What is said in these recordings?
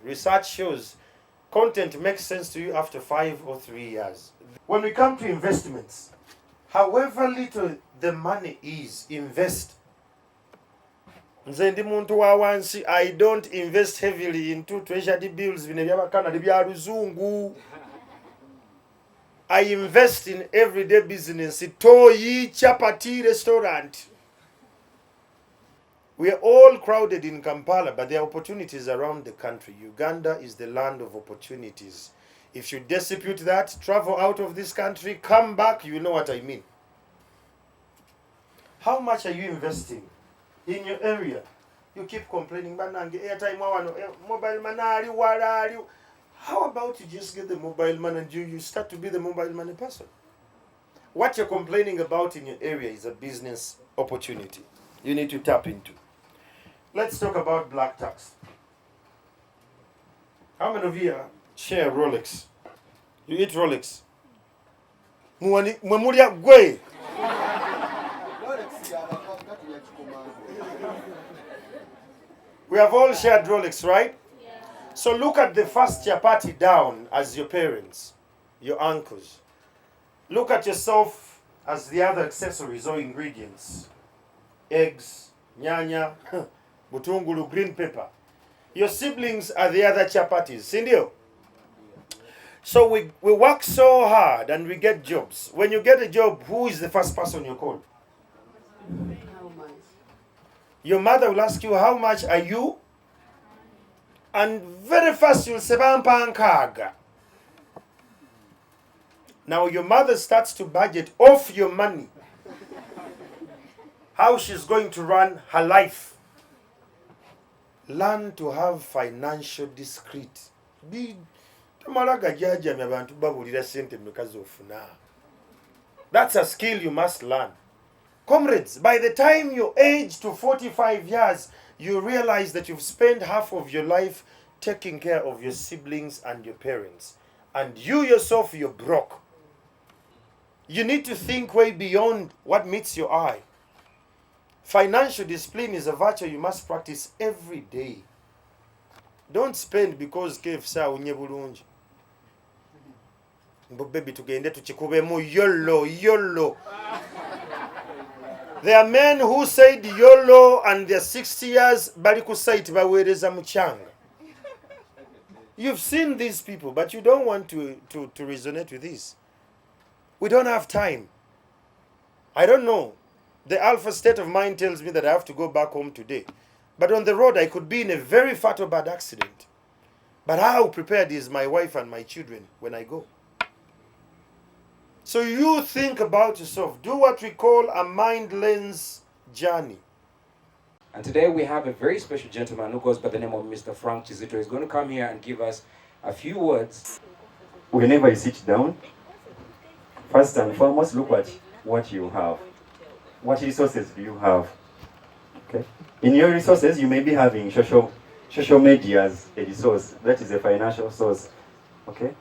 Research shows content makes sense to you after 5 or 3 years. When we come to investments, however little the money is, invest. Nze ndi muntu wa wansi, I don't invest heavily into treasury bills bine byabakana bya luzungu. I invest in everyday business. Toyi chapati restaurant. We are all crowded in Kampala, but there are opportunities around the country. Uganda is the land of opportunities. If you dispute that, travel out of this country, come back, you know what I mean. How much are you investing in your area? You keep complaining, airtime, mobile money, warari. How about you just get the mobile money and you start to be the mobile money person? What you're complaining about in your area is a business opportunity you need to tap into. Let's talk about black tax. How many of you share Rolex? You eat Rolex? We have all shared Rolex, right? So look at the first chapati down as your parents, your uncles. Look at yourself as the other accessories or ingredients. Eggs, nyanya, butungulu, green pepper. Your siblings are the other chapatis. Sindio? So we work so hard and we get jobs. When you get a job, who is the first person you call? How much? Your mother will ask you, how much are you? And very fast you'll say, Bampankaga. Now your mother starts to budget off your money. How she's going to run her life. Learn to have financial discreet. That's a skill you must learn. Comrades, by the time you age to 45 years, you realize that you've spent half of your life taking care of your siblings and your parents. And you yourself, you're broke. You need to think way beyond what meets your eye. Financial discipline is a virtue you must practice every day. Don't spend because kefsa unye bulungi. Baby tugende tuchikubemu yolo. There are men who said YOLO and they're 60 years, bali ku site bawereza muchanga. You've seen these people, but you don't want to resonate with this. We don't have time. I don't know. The alpha state of mind tells me that I have to go back home today. But on the road, I could be in a very fat or bad accident. But how prepared is my wife and my children when I go? So you think about yourself. Do what we call a mind lens journey. And today we have a very special gentleman who goes by the name of Mr. Frank Chizito. He's going to come here and give us a few words. Whenever you sit down, first and foremost, look at what you have. What resources do you have? Okay. In your resources, you may be having social media as a resource. That is a financial source. Okay.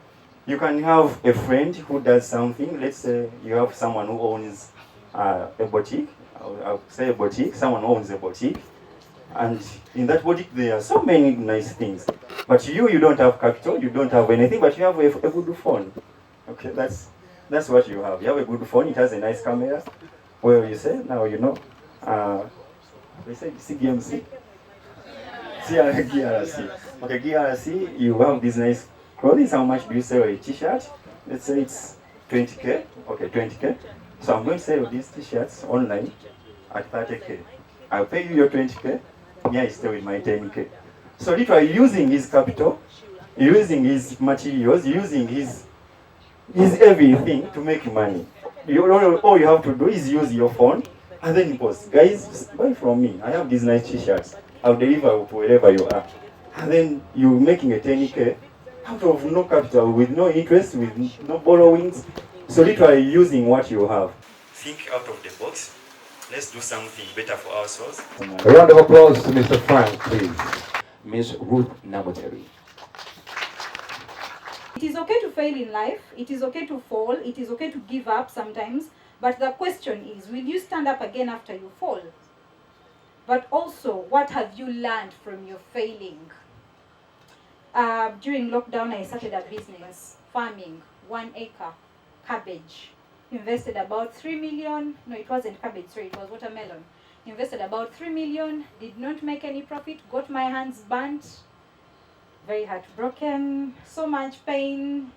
You can have a friend who does something. Let's say you have someone who owns a boutique. I'll say a boutique. Someone owns a boutique. And in that boutique, there are so many nice things. But you don't have capital. You don't have anything, but you have a good phone. Okay, that's what you have. You have a good phone. It has a nice camera. Well, you say, now you know. They say CGMC. GRC. Okay, GRC, you have this nice clothes. How much do you sell a t-shirt? Let's say it's 20K. Okay, 20K. So I'm going to sell these t-shirts online at 30K. I'll pay you your 20K. Yeah, I stay with my 10K. So literally using his capital, using his materials, using his everything to make money. All you have to do is use your phone and then post. Guys, buy from me. I have these nice t-shirts. I'll deliver to wherever you are. And then you're making a 10K out of no capital, with no interest, with no borrowings. So literally using what you have. Think out of the box. Let's do something better for ourselves. A round of applause to Mr. Frank, please. Ms. Ruth Namoteri. It is okay to fail in life. It is okay to fall. It is okay to give up sometimes. But the question is, will you stand up again after you fall? But also, what have you learned from your failing? During lockdown, I started a business, farming, 1 acre, cabbage. Invested about 3 million. No, it wasn't cabbage, sorry, it was watermelon. Invested about 3 million, did not make any profit, got my hands burnt, very heartbroken, so much pain,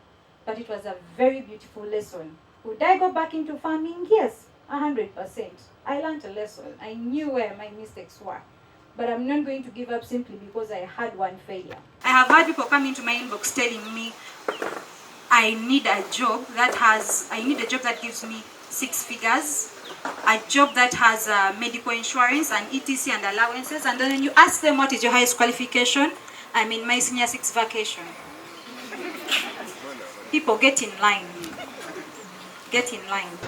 but it was a very beautiful lesson. Would I go back into farming? Yes, 100%. I learned a lesson. I knew where my mistakes were. But I'm not going to give up simply because I had one failure. I have had people come into my inbox telling me I need a job that gives me 6 figures, a job that has medical insurance and ETC and allowances, and then when you ask them what is your highest qualification, I'm in my senior 6 vacation. People, get in line. Get in line.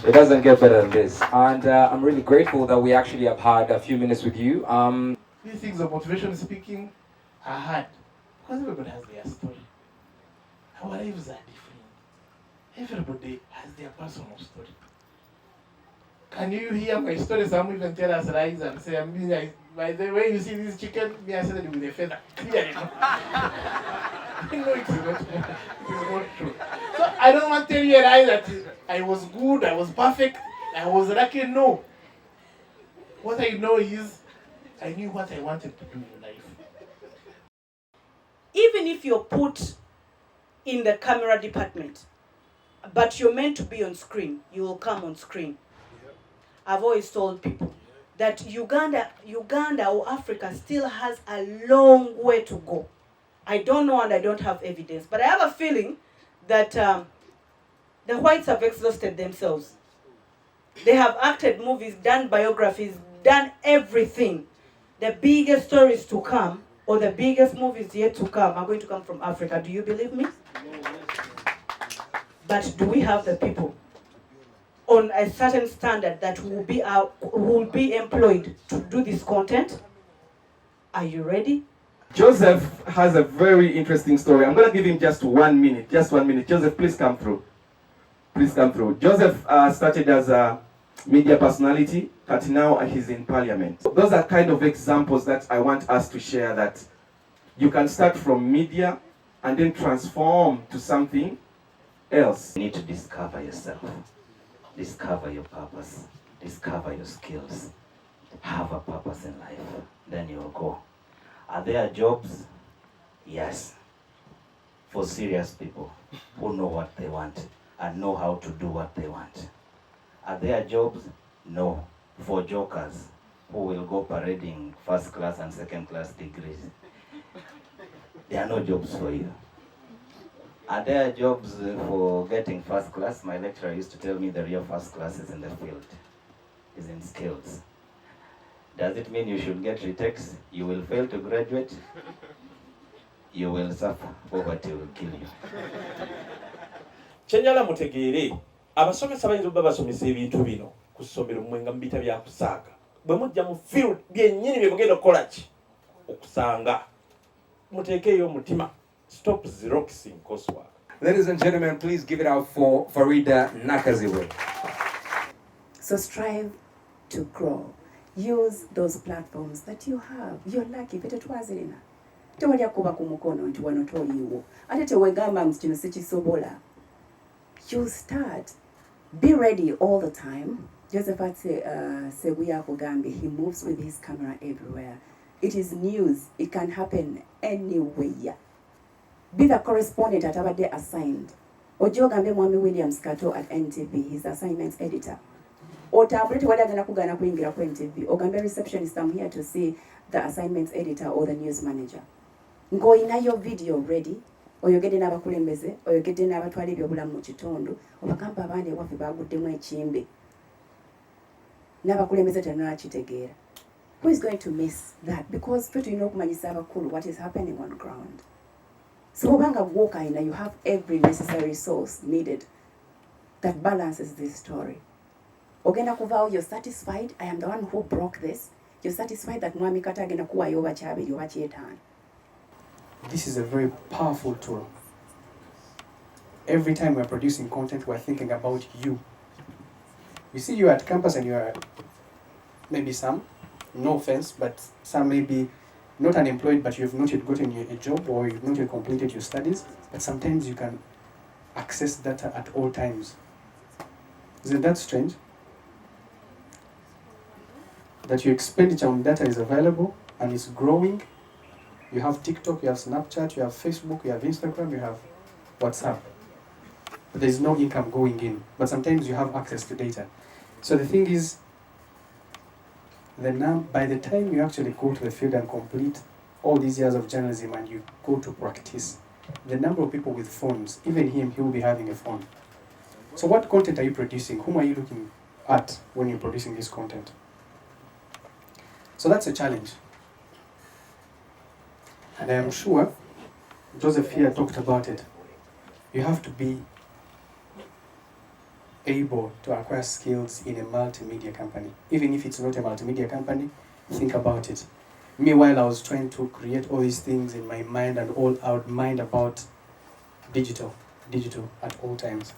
It doesn't get better than this. And I'm really grateful that we actually have had a few minutes with you. These things of motivation speaking are hard because everybody has their story. Our lives are different. Everybody has their personal story. Can you hear my story? Some even tell us lies and say, by the way you see this chicken, me I said it with a feather. Clearly. I know it is not true. So I don't want to tell you a lie that I was good, I was perfect, I was lucky. No. What I know is I knew what I wanted to do in life. Even if you're put in the camera department, but you're meant to be on screen, you will come on screen. I've always told people that Uganda or Africa still has a long way to go. I don't know and I don't have evidence, but I have a feeling that the whites have exhausted themselves. They have acted movies, done biographies, done everything. The biggest stories to come, or the biggest movies yet to come, are going to come from Africa. Do you believe me? But do we have the people on a certain standard that will be employed to do this content? Are you ready? Joseph has a very interesting story. I'm going to give him just 1 minute. Just 1 minute. Joseph, please come through. Please come through. Joseph started as a media personality, but now he's in parliament. Those are kind of examples that I want us to share, that you can start from media and then transform to something else. You need to discover yourself, discover your purpose, discover your skills, have a purpose in life, then you'll go. Are there jobs? Yes. For serious people who know what they want and know how to do what they want. Are there jobs? No. For jokers who will go parading first class and second class degrees. There are no jobs for you. Are there jobs for getting first class? My lecturer used to tell me the real first class is in the field, is in skills. Does it mean you should get retakes? You will fail to graduate? You will suffer. Poverty will kill you. Chenjala mutegeere abasomesa bayinza okuba basomesa ebintu bino ku ssomero mmwe nga mubiyita bya kusaaga. Bwe mujja mu field byennyini bye mugenda okukola ki? Okusanga. Muteekeeyo omutima. Stop xeroxing coursework. Ladies and gentlemen, please give it out for Farida Nakaziwe. So strive to grow. Use those platforms that you have. You're lucky. But it was in. Tewalya kuba ku mukono nti wano toyiwo. Ate tewegamba nti kino sikisobola. You start. Be ready all the time. Joseph Seguya Kogambi, he moves with his camera everywhere. It is news. It can happen anywhere. Be the correspondent at Abade assigned. Ojogambe Mwami Williams Kato at NTV, his assignments editor. Or tablet whether gonna kugana kuingira ku NTV. Ogambe receptionist, I'm here to see the assignments editor or the news manager. Ngo ina your video ready. Oyogedde n'abakulembeze, oyogedde n'abatwala ebyobulamu mu kitundu, obagamba abaana ewaffe baaguddemu ekimbe. N'abakulembeze tennakitegeera. Who is going to miss that? Because ffe tulina okumanyisa abakulu what is happening on ground. So obanga gw'okayina, you have every necessary source needed that balances this story. Ogenda kuvaawo, you're satisfied, I am the one who broke this. You're satisfied that Mwami Kata agenda kuwaayo oba kyabiri oba kyetaano. This is a very powerful tool. Every time we're producing content, we're thinking about you. You see, you're at campus and you're maybe some, no offense, but some may be not unemployed, but you've not yet gotten a job or you've not yet completed your studies, but sometimes you can access data at all times. Isn't that strange? That your expenditure on data is available and it's growing. You have TikTok, you have Snapchat, you have Facebook, you have Instagram, you have WhatsApp. But there's no income going in, but sometimes you have access to data. So the thing is, by the time you actually go to the field and complete all these years of journalism and you go to practice, the number of people with phones, even him, he will be having a phone. So what content are you producing? Whom are you looking at when you're producing this content? So that's a challenge. And I am sure Joseph here talked about it. You have to be able to acquire skills in a multimedia company. Even if it's not a multimedia company, think about it. Meanwhile, I was trying to create all these things in my mind and all out mind about digital at all times.